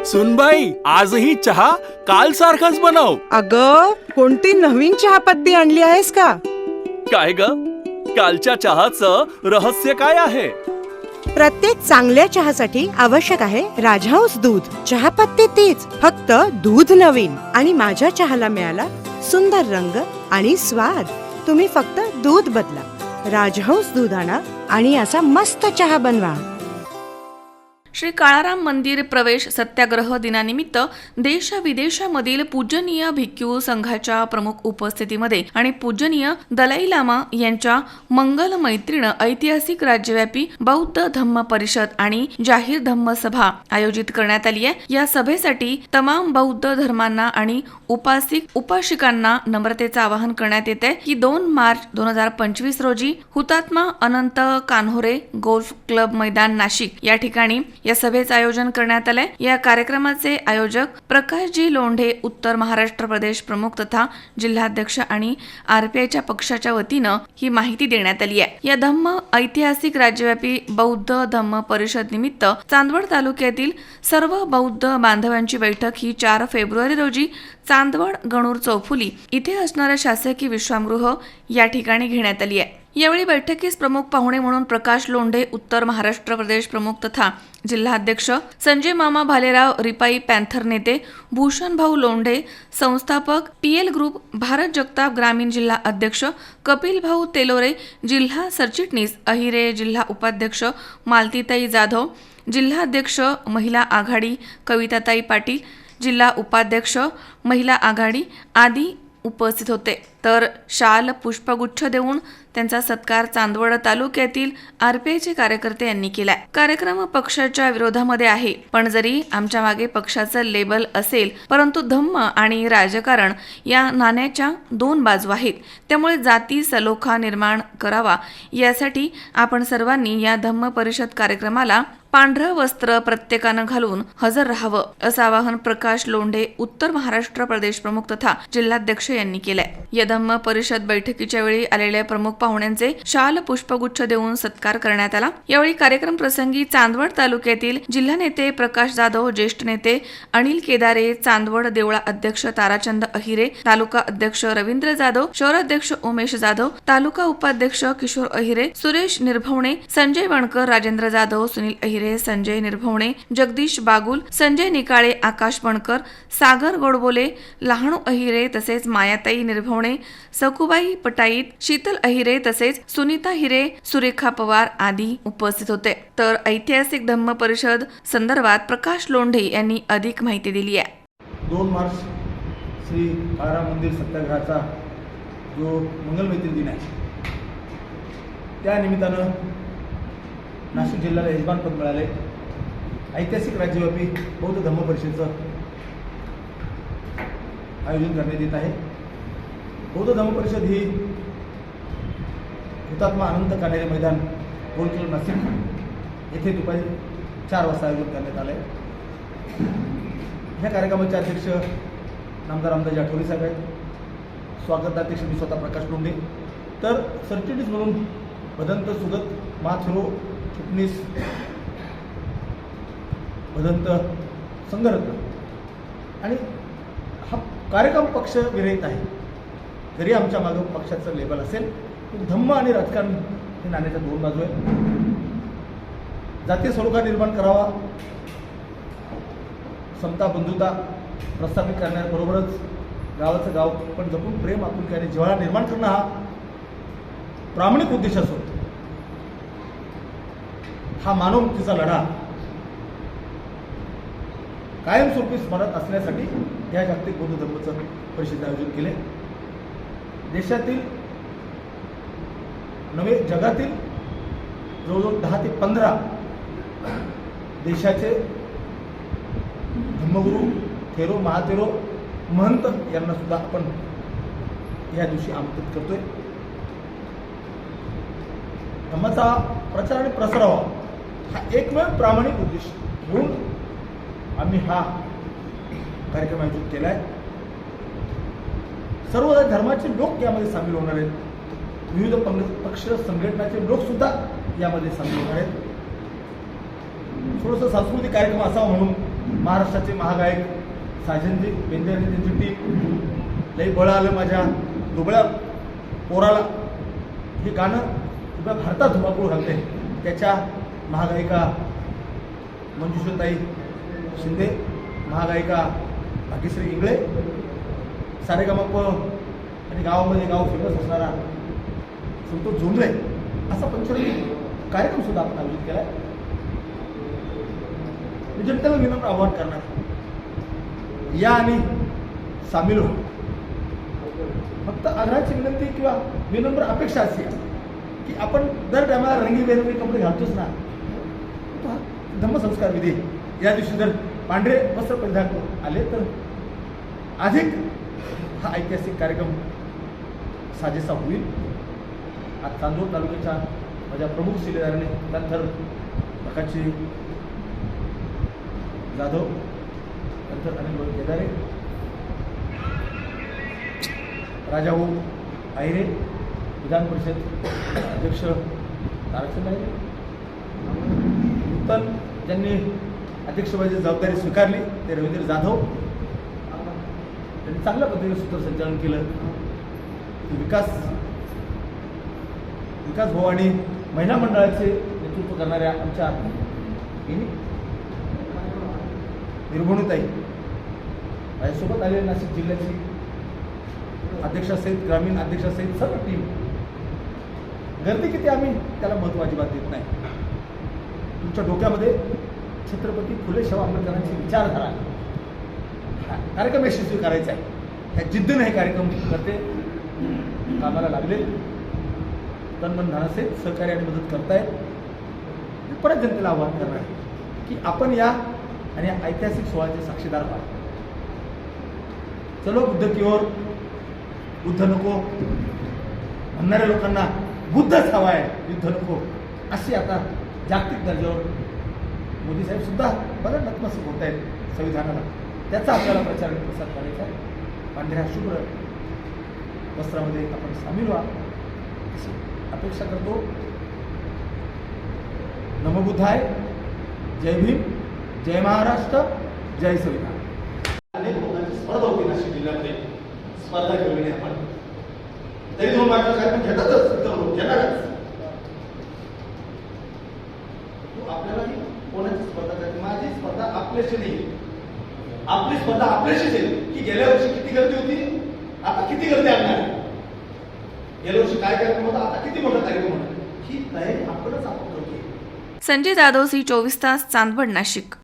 सुनबाई, आजही चहा काल सारखाच बनव. अग, कोणती नवीन चहापत्ती आणली आहेस का? काय ग, कालच्या चहाचं रहस्य काय आहे? प्रत्येक चांगल्या चहासाठी आवश्यक आहे राजहंस दूध. चहापत्ती तीच, फक्त दूध नवीन. आणि माझ्या चहाला मिळाला सुंदर रंग आणि स्वाद. तुम्ही फक्त दूध बदला, राजहंस दूध आणा आणि असा मस्त चहा बनवा. श्री काळाराम मंदिर प्रवेश सत्याग्रह दिनानिमित्त देश विदेशामधील पूजनीय भिक्खू संघाच्या प्रमुख उपस्थितीमध्ये आणि पूजनीय दलाई लामा यांच्या मंगल मैत्रीण ऐतिहासिक राज्यव्यापी बौद्ध धम्म परिषद आणि जाहीर धम्म सभा आयोजित करण्यात आली आहे. या सभेसाठी तमाम बौद्ध धर्मांना आणि उपासिक उपासिकांना नम्रतेचं आवाहन करण्यात येते की 2 मार्च 2025 रोजी हुतात्मा अनंत कान्होरे गोल्फ क्लब मैदान नाशिक या ठिकाणी या सभेचं आयोजन करण्यात आलंय. या कार्यक्रमाचे आयोजक प्रकाशजी लोंढे, उत्तर महाराष्ट्र प्रदेश प्रमुख तथा जिल्हाध्यक्ष आणि आरपीआयच्या पक्षाच्या वतीनं ही माहिती देण्यात आली आहे. या धम्म ऐतिहासिक राज्यव्यापी बौद्ध धम्म परिषद निमित्त चांदवड तालुक्यातील सर्व बौद्ध बांधवांची बैठक ही 4 फेब्रुवारी रोजी चांदवड गणूर चौफुली इथे असणाऱ्या शासकीय विश्रामगृह या ठिकाणी घेण्यात आली आहे. यावेळी बैठकीस प्रमुख पाहुणे म्हणून प्रकाश लोंढे, उत्तर महाराष्ट्र प्रदेश प्रमुख तथा जिल्हाध्यक्ष, संजय मामा भालेराव, रिपाई पॅन्थर नेते, भूषण भाऊ लोंढे, संस्थापक, PL ग्रुप, भारत जगताप ग्रामीण जिल्हा अध्यक्ष, कपिल भाऊ तेलोरे, जिल्हा सरचिटणीस, अहिरे जिल्हा उपाध्यक्ष, मालतीताई जाधव, जिल्हाध्यक्ष महिला आघाडी, कविताताई पाटील, जिल्हा उपाध्यक्ष महिला आघाडी आदी उपस्थित होते. तर शाल पुष्पगुच्छ देऊन त्यांचा सत्कार चांदवड तालुक्यातील आरपीआयचे कार्यकर्ते यांनी केलाय. कार्यक्रम पक्षाच्या विरोधामध्ये आहे, पण जरी आमच्या मागे पक्षाचं लेबल असेल, परंतु धम्म आणि राजकारण या नाण्याच्या 2 बाजू आहेत. त्यामुळे जाती सलोखा निर्माण करावा यासाठी आपण सर्वांनी या धम्म परिषद कार्यक्रमाला पांढरं वस्त्र प्रत्येकानं घालून हजर राहावं, असं आवाहन प्रकाश लोंढे, उत्तर महाराष्ट्र प्रदेश प्रमुख तथा जिल्हाध्यक्ष यांनी केलंय. या धम्म परिषद बैठकीच्या वेळी आलेल्या प्रमुख पाहुण्यांचे शाल पुष्पगुच्छ देऊन सत्कार करण्यात आला. यावेळी कार्यक्रम प्रसंगी चांदवड तालुक्यातील जिल्हा नेते प्रकाश जाधव, ज्येष्ठ नेते अनिल केदारे, चांदवड देवळा अध्यक्ष ताराचंद अहिरे, तालुका अध्यक्ष रवींद्र जाधव, शहराध्यक्ष उमेश जाधव, तालुका उपाध्यक्ष किशोर अहिरे, सुरेश निर्भवणे, संजय वणकर, राजेंद्र जाधव, सुनील अहिरे, संजय निर्भवणे, जगदीश बागुल, संजय निकाळे, आकाश वणकर, सागर गोडबोले, लहाणू अहिरे तसेच मायाताई निर्भवणे, सकुबाई पटाईत, शीतल अहिरे तसेच सुनीता हिरे, सुरेखा पवार आदी उपस्थित होते. तर ऐतिहासिक धम्म परिषद संदर्भात प्रकाश लोंढे यांनी अधिक माहिती दिली आहे. 2 मार्च श्री काळाराम मंदिर सत्याग्रहाचा जो मंगलमैत्री दिन आहे, त्या निमित्तानं नाशिक जिल्ह्याला यजमानपद मिळाले. ऐतिहासिक राज्यव्यापी बौद्ध धम्म परिषदेचं आयोजन करण्यात येत आहे. बौद्ध धम्म परिषद ही हुतात्मा अनंत कान्होरे मैदान गोल्फ क्लब नाशिक येथे दुपारी 4 वाजता आयोजन करण्यात आले. ह्या कार्यक्रमाचे अध्यक्ष नामदार आमदार आठवले साहेब आहेत. स्वागताध्यक्ष मी स्वतः प्रकाश लोंढे. तर सरचिटणीस म्हणून भदंत सुगत, माथुरो चिटणीस भदंत संघरत्न. आणि हा कार्यक्रम पक्ष विरहित आहे. जरी आमच्या मागं पक्षाचं लेबल असेल, पण धम्म आणि राजकारण हे नाण्याच्या 2 बाजू आहे. जातीय सलोखा निर्माण करावा, समता बंधुता प्रस्थापित करण्याबरोबरच गावाचं गाव पण जपून प्रेम आपुलकी आणि जिव्हाळा निर्माण करणं हा प्रामाणिक उद्देश असतो. हा मानवमुक्तीचा लढा कायमस्वरूपी स्मरत असण्यासाठी या जागतिक बौद्ध धम्मचं परिषद आयोजन केले. देशातील नव्हे जगातील जवळजवळ 10 ते 15 देशाचे धम्मगुरू, थेरो, महाथेरो, महंत यांना सुद्धा आपण या दिवशी आमंत्रित करतोय. धम्माचा प्रचार आणि प्रसारावा हा एकमेव प्रामाणिक उद्देश घेऊन आम्ही हा कार्यक्रम आयोजित केला आहे. सर्व धर्माचे लोक यामध्ये सामील होणार आहेत. विविध पक्ष संघटनाचे लोक सुद्धा यामध्ये सामील होणार आहेत. थोडंसं सांस्कृतिक कार्यक्रम असावा म्हणून महाराष्ट्राचे महागायक साजनजी बेंदे आणि त्यांची टीम लई बळ आलं माझ्या दुबळ्या पोराला हे गाणं उभ्या भारतात धुमाकूळ घालते. त्याच्या महागायिका मंजुषाताई शिंदे, महागायिका भाग्यश्री इंगळे, सारेगमप आणि गावामध्ये गाव फेमस असणारा संतोष झोंबळे असा पंचरंगी कार्यक्रम सुद्धा आपण आयोजित केला आहे. मी जनतेला विनम्र आवाहन करणार, या आणि सामील व्हा. फक्त आग्रहाची विनंती किंवा विनम्र अपेक्षा अशी आहे की आपण दर टायमाला रंगीबेरंगी कपडे घालतोच ना, तो हा धम्मसंस्कार विधी या दिवशी जर पांढरे वस्त्र परिधान करून आले तर अधिक हा ऐतिहासिक कार्यक्रम साजेसा होईल. आज चांदूर तालुक्याच्या माझ्या प्रमुख शिलेदाराने त्यानंतर प्रकाशजी जाधव, नंतर अनिल केदारे, राजाभाऊ आहिरे, विधान परिषद अध्यक्ष तारकचंद आहिरे, नूतन ज्यांनी अध्यक्षपदाची जबाबदारी स्वीकारली ते रवींद्र जाधव, त्यांनी चांगल्या पद्धतीने सूत्रसंचालन केलं. विकास भाऊ आणि महिला मंडळाचे नेतृत्व करणाऱ्या आमच्या निर्भणुताई माझ्यासोबत आलेल्या नाशिक जिल्ह्याची अध्यक्षासहित ग्रामीण अध्यक्षासहित सर्व टीम. गर्दी किती आम्ही त्याला महत्त्व अजिबात देत नाही. तुमच्या डोक्यामध्ये छत्रपती फुले शाहू आंबेडकरांची विचारधारा कार्यक्रम यशस्वी करायचा आहे. ह्या जिद्दीने हे कार्यक्रम करते कामाला लागले, तनमन धनासहित सहकार्य आणि मदत करतायत. मी परत जनतेला आवाहन करणार आहे की आपण या आणि या ऐतिहासिक सोहळ्याचे साक्षीदार व्हा. चलो बुद्ध की ओर, बुद्ध नको म्हणणाऱ्या लोकांना बुद्धच हवा आहे, युद्ध नको अशी आता जागतिक दर्जावर मोदी साहेब सुद्धा बघा नतमस्तक होत आहेत संविधानाला. त्याचा आपल्याला प्रचार आणि प्रसार करायचा आहे. पांढऱ्या शुभ्र वस्त्रामध्ये आपण सामील व्हा अशी अपेक्षा करतो. नमो बुद्धाय, जय भीम, जय महाराष्ट्र, जय संविधान. अनेक लोकांची स्पर्धा होती नाशिक जिल्ह्यामध्ये, स्पर्धा घेऊन आपण तरी दोन मार्च कार्यक्रम घेतातच, इतर लोक घेणारच. तू आपल्यालाही कोणाची स्पर्धा करायची? माझी स्पर्धा आपल्याशी नाही, आपली स्पर्धा आपल्याशीच आहे की गेल्या वर्षी किती गर्दी होती, आता किती गर्दी आणणार. गेल्या वर्षी काय कार्यक्रम होता, आता किती मोठा कार्यक्रम होता, ही तयारी आपणच आपण करतोय. संजय जाधव, सी 24 तास, चांदवड, नाशिक.